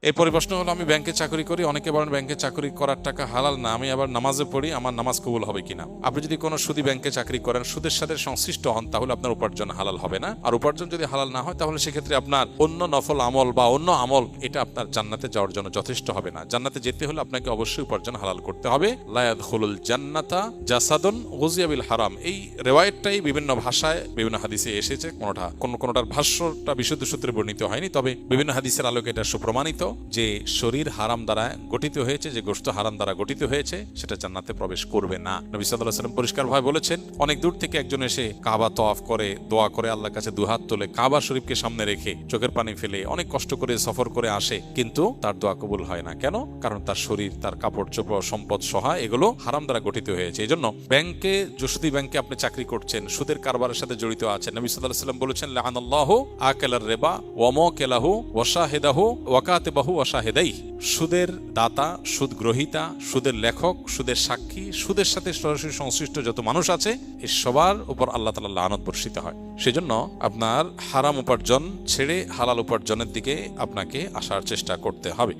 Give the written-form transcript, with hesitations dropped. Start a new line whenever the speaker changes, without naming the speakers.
এরপরে প্রশ্ন হলো, আমি ব্যাংকে চাকরি করি, অনেকে বলেন ব্যাংকে চাকরি করার টাকা হালাল না, আমি আবার নামাজে পড়ি, আমার নামাজ কবুল হবে কিনা? আপনি যদি কোনো সুদী ব্যাংকে চাকরি করেন, সুদের সাথে সংশ্লিষ্ট হন, তাহলে আপনার উপার্জন হালাল হবে না। আর উপার্জন যদি হালাল না হয়, তাহলে সেক্ষেত্রে আপনার অন্য নফল আমল বা অন্য আমল এটা আপনার জান্নাতে যাওয়ার জন্য যথেষ্ট হবে না। জান্নাতে যেতে হলে আপনাকে অবশ্যই উপার্জন হালাল করতে হবে। লা ইয়াদখুলুল জান্নাতা জাসাদুন গুযিয়া বিল হারাম, এই রিওয়ায়াতটাই বিভিন্ন ভাষায় বিভিন্ন হাদিসে এসেছে। কোনটার ভাষ্যটা বিশুদ্ধ সূত্রে বর্ণিত হয়নি, তবে বিভিন্ন হাদিসের আলোকে এটা সুপ্রমাণিত যে শরীর হারাম দ্বারা গঠিত হয়েছে, যে গোশত হারাম দ্বারা গঠিত হয়েছে, সেটা জান্নাতে প্রবেশ করবে না। নবী সাল্লাল্লাহু আলাইহি ওয়াসাল্লাম পরিষ্কারভাবে বলেছেন, অনেক দূর থেকে একজন এসে কাবা তওয়াফ করে, দোয়া করে, আল্লাহর কাছে দুহাত তুলে কাবা শরীফকে সামনে রেখে চোখের পানি ফেলে অনেক কষ্ট করে সফর করে আসে, কিন্তু তার দোয়া কবুল হয় না। কেন? কারণ তার শরীর, তার কাপড় চোপড়, সম্পদ সহায় এগুলো হারাম দ্বারা গঠিত হয়েছে। এই জন্য ব্যাংকে, যশোদী ব্যাংকে আপনি চাকরি করছেন, সুদের কারবারের সাথে জড়িত আছেন, নবী সাল্লাল্লাহু আলাইহি ওয়াসাল্লাম বলেছেন, লাআনাল্লাহু আকালার রিবা ওয়া মাকালাহু ওয়া শাহিদাহু ওয়া কাতিবাহু ওয়া শাহিদাইহি, সুদের দাতা, সুদ গ্রহীতা, সুদের লেখক, সুদের সাক্ষী, সুদের সাথে সরাসরি সংশ্লিষ্ট যত মানুষ আছে, এই সবার উপর আল্লাহ তাআলা লানত বর্ষিত হয়। সেজন্য আপনার হারাম উপার্জন ছেড়ে হালাল উপার্জনের দিকে আপনাকে আসার চেষ্টা করতে হবে।